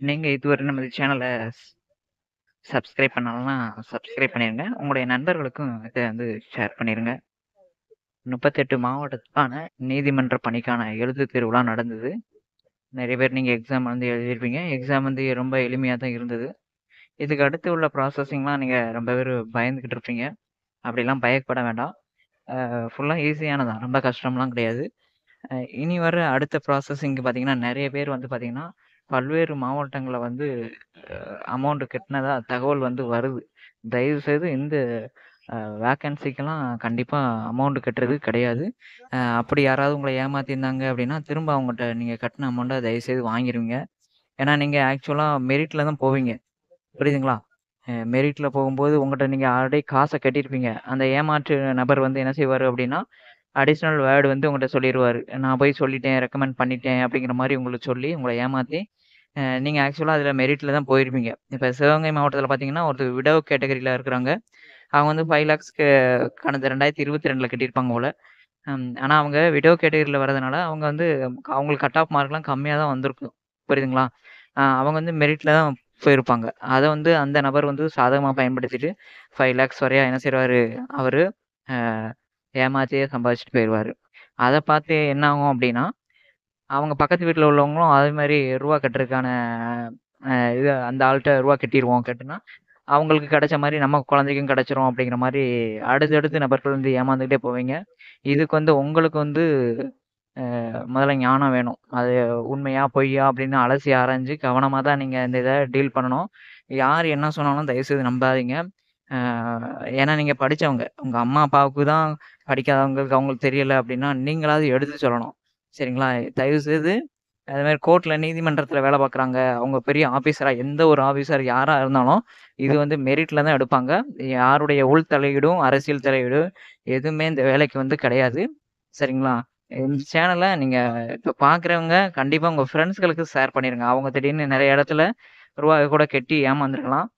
நீங்க இதுவரை நமது சேனல சப்ஸ்கிரைப் பண்ணலன்னா, சப்ஸ்கிரைப் பண்ணிருங்க. உங்களுடைய நண்பர்களுக்கும் இத வந்து ஷேர் பண்ணிருங்க. 38 மாவட்டத்துக்கான நீதிமன்ற பணிக்கான எழுத்துத் தேர்வுலாம் நடந்தது. நெறைய பேர் நீங்க எக்ஸாம் வந்து எழுதியிருப்பீங்க. எக்ஸாம் வந்து ரொம்ப எளிமையா தான் இருந்தது. இதுக்கு அடுத்து உள்ள ப்ராசஸிங்லாம் நீங்க ரொம்ப பேரு பயந்துகிட்டு இருப்பீங்க. அப்படிலாம் பயப்பட வேண்டாம். ஃபுல்லா ஈஸியானது தான். ரொம்ப கஷ்டம்லாம் கிடையாது. இனி வர அடுத்த ப்ராசஸிங்க்கு பார்த்தீங்கன்னா, நெறைய பேர் வந்து பார்த்தீங்கன்னா, பல்வேறு மாவட்டங்கள்ல வந்து அமௌண்ட் கட்டினதா தகவல் வந்து வருது. தயவுசெய்து இந்த வேக்கன்சிக்கெல்லாம் கண்டிப்பா அமௌண்ட் கட்டுறது கிடையாது. அப்படி யாராவது உங்கள ஏமாத்தியிருந்தாங்க அப்படின்னா, திரும்ப அவங்கட்ட நீங்க கட்டின அமௌண்ட்ட தயவுசெய்து வாங்கிருவீங்க. ஏன்னா, நீங்க ஆக்சுவலா மெரிட்ல தான் போவீங்க. புரியுதுங்களா? மெரிட்ல போகும்போது உங்கட்ட நீங்க ஆல்ரெடி காச கட்டியிருப்பீங்க. அந்த ஏமாற்று நபர் வந்து என்ன செய்வாரு அப்படின்னா, அடிஷனல் வேர்ட் வந்து உங்கட்ட சொல்லிருவாரு. நான் போய் சொல்லிட்டேன், ரெக்கமெண்ட் பண்ணிட்டேன் அப்படிங்கிற மாரி உங்களுக்கு சொல்லி, உங்கள ஏமாத்தி, நீங்க ஆக்சுவலா அதுல மெரிட்ல தான் போயிருப்பீங்க. இப்ப சிவகங்கை மாவட்டத்தில பார்த்தீங்கன்னா, ஒருத்தர் விடோ கேட்டகரில இருக்கிறாங்க. அவங்க வந்து 5 லேக்ஸ்க்கு கடந்த 2022ல கட்டியிருப்பாங்க போல. ஆனா அவங்க விடோ கேட்டகரில வர்றதுனால, அவங்க வந்து அவங்களுக்கு கட் ஆஃப் மார்க்லாம் கம்மியா தான் வந்திருக்கும். புரியுதுங்களா? அவங்க வந்து மெரிட்ல தான் போயிருப்பாங்க. அத வந்து அந்த நபர் வந்து சாதகமா பயன்படுத்திட்டு 5 லேக்ஸ் வரையா என்ன செய்வாரு, அவரு அ ஏமாத்தியே சம்பாதிச்சுட்டு போயிருவாரு. அத பார்த்து என்ன ஆகும் அப்டின்னா, அவங்க பக்கத்து வீட்ல உள்ளவங்களும் அதே மாரி ரூவா கட்டுறதுக்கான இது அந்த ஆள்ட்ட ரூவா கட்டிருவோம். கட்டுனா, அவங்களுக்கு கிடைச்ச மாரி நம்ம குழந்தைக்கும் கிடைச்சிரும் அப்டிங்கிற மாரி அடுத்தடுத்து நபர்கள் வந்து ஏமாந்துகிட்டே போவீங்க. இதுக்கு வந்து உங்களுக்கு வந்து முதல்ல ஞானம் வேணும். அது உண்மையா, பொய்யா அப்படின்னு அலசி ஆராய்ஞ்சு கவனமா தான் நீங்க இந்த இத டீல் பண்ணணும். யார் என்ன சொன்னாலும் தயவுசெய்து நம்பாதீங்க. அ ஏன்னா நீங்க படிச்சவங்க. உங்க அம்மா, அப்பாவுக்கு தான் படிக்காதவங்களுக்கு அவங்களுக்கு தெரியல அப்படின்னா, நீங்களாவது எடுத்து சொல்லணும். சரிங்களா? தயவுசெய்து அது மாரி கோர்ட்ல நீதிமன்றத்தில வேலை பார்க்குறாங்க. அவங்க பெரிய ஆஃபீஸரா எந்த ஒரு ஆஃபீஸர் யாரா இருந்தாலும், இது வந்து மெரிட்ல தான் எடுப்பாங்க. யாருடைய உள் தலையீடும், அரசியல் தலையீடும் எதுவுமே இந்த வேலைக்கு வந்து கிடையாது. சரிங்களா? இந்த சேனல நீங்க இப்ப பார்க்குறவங்க கண்டிப்பா உங்க ஃப்ரெண்ட்ஸ்களுக்கு ஷேர் பண்ணிருங்க. அவங்க திடீர்னு நெறைய இடத்துல ரூவாய கூட கட்டி ஏமாந்துருக்கலாம்.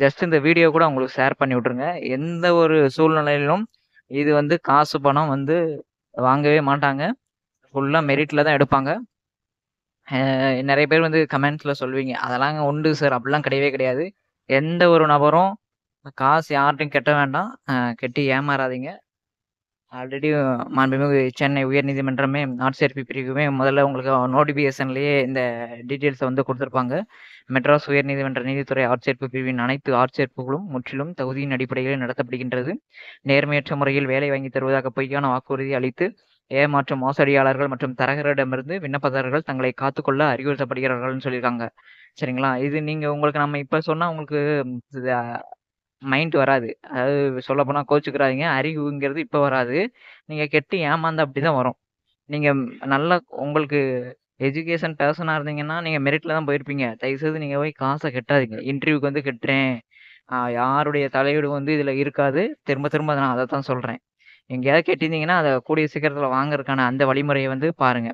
ஜஸ்ட் இந்த வீடியோ கூட அவங்களுக்கு ஷேர் பண்ணி விட்டுருங்க. எந்த ஒரு சூழ்நிலையிலும் இது வந்து காசு, பணம் வந்து வாங்கவே மாட்டாங்க. ஃபுல்லா மெரிட்ல தான் எடுப்பாங்க. நெறைய பேர் வந்து கமெண்ட்ஸ்ல சொல்லுவீங்க. அதெல்லாம் உண்டு சார். அப்படிலாம் கிடையவே கிடையாது. எந்த ஒரு நபரும் காசு யார்ட்டயும் கட்ட வேண்டாம். கட்டி ஏமாறாதீங்க. ஆல்ரெடி மாண்புமிகு சென்னை உயர்நீதிமன்றமே ஆட்சேர்ப்பு பிரிவுமே முதல்ல உங்களுக்கு நோட்டிஃபிகேஷன்லயே இந்த டீட்டெயில்ஸ வந்து குடுத்திருப்பாங்க. மெட்ராஸ் உயர்நீதிமன்ற நீதித்துறை ஆட்சேர்ப்பு பிரிவின் அனைத்து ஆட்சேர்ப்புகளும் முற்றிலும் தகுதியின் அடிப்படையில் நடத்தப்படுகின்றது. நேர்மையற்ற முறையில் வேலை வாங்கித் தருவதாக பொய்யான வாக்குறுதி அளித்து ஏமாற்றும் மோசடியாளர்கள் மற்றும் தரகரிடமிருந்து விண்ணப்பதாரர்கள் தங்களை காத்துக்கொள்ள அறிவுறுத்தப்படுகிறார்கள்னு சொல்லியிருக்காங்க. சரிங்களா? இது நீங்க உங்களுக்கு நம்ம இப்ப சொன்னா உங்களுக்கு இது மைண்ட் வராது. அதாவது சொல்லப்போனா கோச்சுக்கிறாதீங்க. அறிவுங்கிறது இப்ப வராது. நீங்க கெட்டு ஏமாந்தா அப்படிதான் வரும். நீங்க நல்லா உங்களுக்கு எஜுகேஷன் பெர்சனா இருந்தீங்கன்னா, நீங்க மெரிட்ல தான் போயிருப்பீங்க. தயவுசெய்து நீங்க போய் காச கட்டாதீங்க. இன்டர்வியூக்கு வந்து கட்டுறேன். யாருடைய தலையீடு வந்து இதுல இருக்காது. திரும்ப திரும்ப நான் அதத்தான் சொல்றேன். எங்கேயாவது கெட்டியிருந்தீங்கன்னா, அத கூடிய சீக்கிரத்துல வாங்குறதுக்கான அந்த வழிமுறைய வந்து பாருங்க.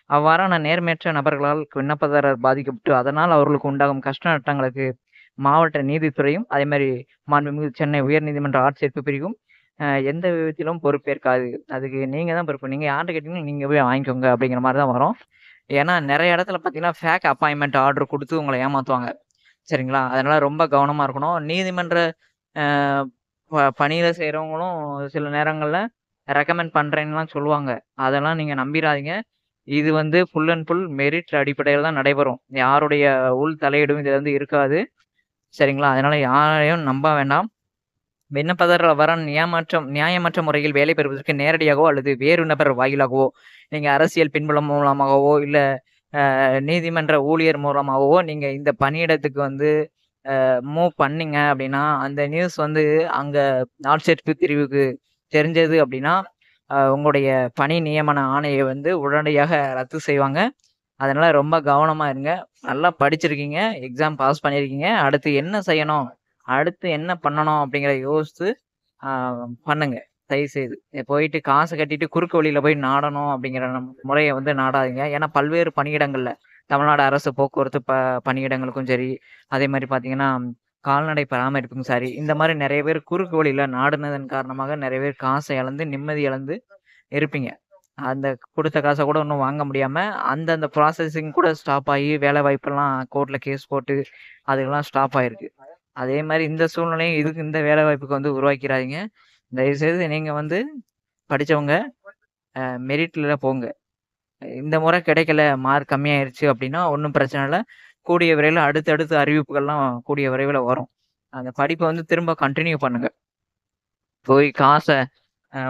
அவ்வாறான நேர்மையற்ற நபர்களால் விண்ணப்பதாரர் பாதிக்கப்பட்டு, அதனால் அவர்களுக்கு உண்டாகும் கஷ்ட நட்டங்களுக்கு மாவட்ட நீதித்துறையும், அதே மாரி மாண்புமிகு சென்னை உயர்நீதிமன்ற ஆட்சேர்ப்பு பிரிவும் எந்த விதத்திலும் பொறுப்பேற்காது. அதுக்கு நீங்க தான் பொறுப்பு. நீங்க யார்ட்ட கேட்டீங்கன்னா, நீங்க போய் வாங்கிக்கோங்க அப்படிங்கிற மாரி தான் வரும். ஏன்னா நெறைய இடத்துல பார்த்தீங்கன்னா, ஃபேக் அப்பாயின்ட்மென்ட் ஆர்டர் குடுத்து உங்கள ஏமாத்துவாங்க. சரிங்களா? அதனால ரொம்ப கவனமா இருக்கணும். நீதிமன்ற அ பணியில செய்றவங்களும் சில நேரங்கள்ல ரெக்கமெண்ட் பண்றேன்னுலாம் சொல்லுவாங்க. அதெல்லாம் நீங்க நம்பிறாதீங்க. இது வந்து ஃபுல் அண்ட் ஃபுல் மெரிட் அடிப்படையில தான் நடைபெறும். யாருடைய உள் தலையீடும் இதுல வந்து இருக்காது. சரிங்களா? அதனால யாரையும் நம்ப வேண்டாம். விண்ணப்பதாரர் வர நியாயமற்ற முறையில் வேலை பெறுவதற்கு நேரடியாகவோ அல்லது வேறு நபர் வாயிலாகவோ, நீங்க அரசியல் பின்புலம் மூலமாகவோ, இல்ல நீதிமன்ற ஊழியர் மூலமாகவோ நீங்க இந்த பணியிடத்துக்கு வந்து மூவ் பண்ணீங்க அப்படின்னா, அந்த நியூஸ் வந்து அங்க ஆட்சேர்ப்பு பிரிவுக்கு தெரிஞ்சது அப்படின்னா, உங்களுடைய பணி நியமன ஆணைய வந்து உடனடியாக ரத்து செய்வாங்க. அதனால ரொம்ப கவனமா இருங்க. நல்லா படிச்சிருக்கீங்க. எக்ஸாம் பாஸ் பண்ணியிருக்கீங்க. அடுத்து என்ன செய்யணும்? அடுத்து என்ன பண்ணணும்? அப்படிங்கிறத யோசிச்சு ஆ பண்ணுங்க. தயவுசெய்து. போயிட்டு காசு கட்டிட்டு குறுக்கு வழியில போய் நாடணும் அப்படிங்கிற முறைய வந்து நாடாதீங்க. ஏன்னா பல்வேறு பணியிடங்கள்ல தமிழ்நாடு அரசு போக்குவரத்து பணியிடங்களுக்கும் சரி, அதே மாரி பார்த்தீங்கன்னா, கால்நடை பராமரிப்புக்கும் சரி, இந்த மாரி நெறைய பேர் குறுக்கு வழியில நாடுனதன் காரணமாக நெறைய பேர் காச இழந்து, நிம்மதி இழந்து இருப்பீங்க. அந்த குடுத்த காச கூட இன்னும் வாங்க முடியாம, அந்த ப்ராசஸிங் கூட ஸ்டாப் ஆயி, வேலை வாய்ப்பெல்லாம் கோர்ட்ல கேஸ் போட்டு, அதுக்கெல்லாம் ஸ்டாப் ஆயிருக்கு. அதே மாரி இந்த சூழ்நிலையும் இந்த வேலை வாய்ப்புக்கு வந்து உருவாக்கிறாதீங்க. தயவுசெய்து நீங்க வந்து படிச்சவங்க மெரிட்ல போங்க. இந்த முறை கிடைக்கல, மார்க் கம்மியாயிருச்சு அப்படின்னா, ஒண்ணும் பிரச்சனை இல்ல. கூடிய விரைவில அடுத்தடுத்த அறிவிப்புகள்லாம் கூடிய விரைவில வரும். அந்த படிப்ப வந்து திரும்ப கன்டின்யூ பண்ணுங்க. போய் காச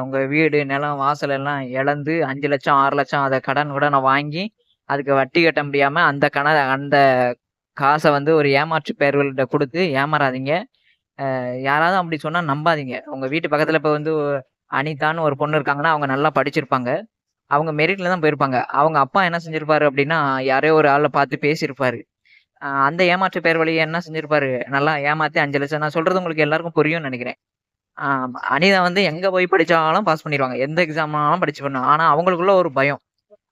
உங்க வீடு, நிலம், வாசல் எல்லாம் இழந்து 5,00,000 6,00,000 அத கடன வாங்கி, அதுக்கு வட்டி கட்ட முடியாம அந்த காச வந்து ஒரு ஏமாற்று பெயர்கள்ட்ட குடுத்து ஏமாறாதீங்க. யாராவது அப்படி சொன்னா நம்பாதீங்க. உங்க வீட்டு பக்கத்துல இப்ப வந்து அனிதான்னு ஒரு பொண்ணு இருக்காங்கன்னா, அவங்க நல்லா படிச்சிருப்பாங்க. அவங்க மெரிட்ல தான் போயிருப்பாங்க. அவங்க அப்பா என்ன செஞ்சிருப்பாரு அப்படின்னா, யாரையோ ஒரு ஆள பார்த்து பேசியிருப்பாரு. அந்த ஏமாற்று பெயர் வழியா என்ன செஞ்சிருப்பாரு, நல்லா ஏமாத்தி 5,00,000 நான் சொல்றது உங்களுக்கு எல்லாருக்கும் புரியும்னு நெனைக்கிறேன். அனிதா வந்து எங்க போய் படிச்சாலும் பாஸ் பண்ணிருவாங்க. எந்த எக்ஸாம்னாலும் படிச்சு பண்ணலாம். ஆனா அவங்களுக்குள்ள ஒரு பயம்.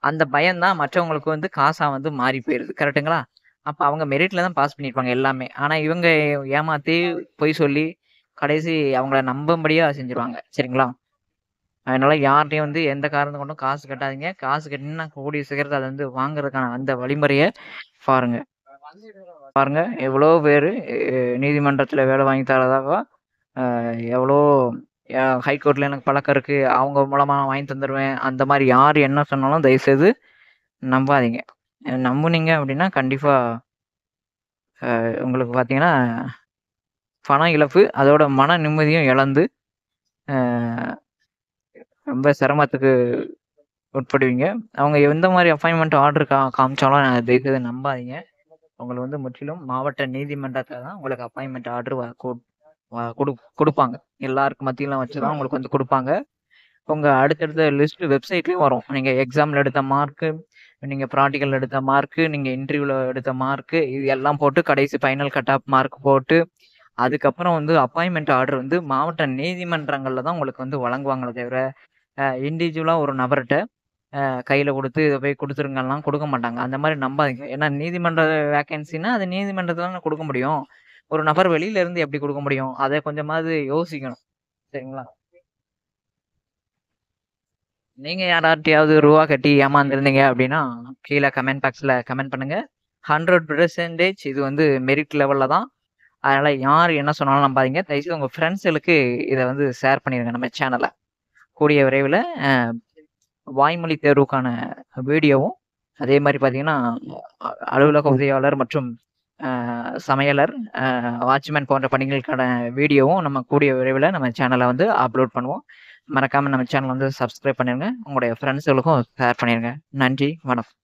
அந்த பயம் தான் மற்றவங்களுக்கு வந்து காசா வந்து மாறி போயிருது. கரெக்ட்டுங்களா? அப்ப அவங்க மெரிட்ல தான் பாஸ் பண்ணியிருப்பாங்க எல்லாமே. ஆனா இவங்க ஏமாத்தி, பொய் சொல்லி, கடைசி அவங்கள நம்பும்படியா செஞ்சுருவாங்க. சரிங்களா? அதனால யார்ட்டயும் வந்து எந்த காரணத்த கொண்டும் காசு கட்டாதீங்க. காசு கட்டினீங்கன்னா கூடிய சீக்கிரத்துல அத வந்து வாங்குறதுக்கான அந்த வழிமுறைய பாருங்க. பாருங்க எவ்வளோ பேரு நீதிமன்றத்துல வேலை வாங்கி தரதாக எவ்வளோ ஹைகோர்ட்ல எனக்கு பழக்கம் இருக்கு. அவங்க மூலமா நான் வாங்கி தந்துருவேன். அந்த மாரி யார் என்ன சொன்னாலும் தயவுசெய்து நம்பாதீங்க. நம்புனீங்க அப்படின்னா கண்டிப்பா உங்களுக்கு பார்த்தீங்கன்னா, பண இழப்பு, அதோட மன நிம்மதியும் இழந்து அ ரொம்ப சிரமத்துக்கு உட்படுவீங்க. அவங்க எந்த மாரி அப்பாயின்ட்மென்ட் ஆர்டர் காமிச்சாலும் தயவுசெய்து நம்பாதீங்க. உங்களுக்கு வந்து முற்றிலும் மாவட்ட நீதிமன்றத்துல தான் உங்களுக்கு அப்பாயின்ட்மென்ட் ஆர்டர் குடுப்பாங்க. எல்லாருக்கு மத்தியிலும் வச்சு தான் உங்களுக்கு வந்து குடுப்பாங்க. உங்க அடுத்தடுத்த லிஸ்ட் வெப்சைட்லயும் வரும். நீங்க எக்ஸாம்ல எடுத்த மார்க்கு, நீங்க பிராக்டிகல்ல எடுத்த மார்க்கு, நீங்க இன்டர்வியூல எடுத்த மார்க்கு, இது எல்லாம் போட்டு கடைசி ஃபைனல் கட் ஆஃப் மார்க் போட்டு, அதுக்கப்புறம் வந்து அப்பாயின்ட்மென்ட் ஆர்டர் வந்து மாவட்ட நீதிமன்றங்கள்ல தான் உங்களுக்கு வந்து வழங்குவாங்களே தவிர, இண்டிவிஜுவலா ஒரு நபர்ட்ட கையில குடுத்து இத போய் குடுத்துருங்கலாம் குடுக்க மாட்டாங்க. அந்த மாரி நம்பாதீங்க. ஏன்னா நீதிமன்ற வேக்கன்சின்னா, அது நீதிமன்றத்துல தானே குடுக்க முடியும். ஒரு நபர் வெளியில இருந்து எப்படி குடுக்க முடியும்? அத கொஞ்சமாவது யோசிக்கணும். சரிங்களா? நீங்க யார்ட்டயாவது ரூவா கட்டி ஏமாந்துருந்தீங்க அப்படின்னா, கீழ கமெண்ட் பாக்ஸ்ல கமெண்ட் பண்ணுங்க. 100% இது வந்து மெரிட் லெவல்ல தான். அதனால யார் என்ன சொன்னாலும் நம்பாதீங்க. தயவுசெய்து உங்க ஃப்ரெண்ட்ஸ்களுக்கு இத வந்து ஷேர் பண்ணிருங்க நம்ம சேனல. கூடிய விரைவில அ வாய்மொழி தேர்வுக்கான வீடியோவும், அதே மாரி பார்த்தீங்கன்னா, அலுவலக உதவியாளர் மற்றும் அ சமையலர், வாட்ச்மேன் போன்ற பணிகளுக்கான வீடியோவும் நம்ம கூடிய விரைவில நம்ம சேனல்ல வந்து அப்லோட் பண்ணுவோம். மறக்காம நம்ம சேனல் வந்து சப்ஸ்கிரைப் பண்ணிருங்க. உங்களுடைய ஃப்ரெண்ட்ஸ்களுக்கும் ஷேர் பண்ணிருங்க. நன்றி, வணக்கம்.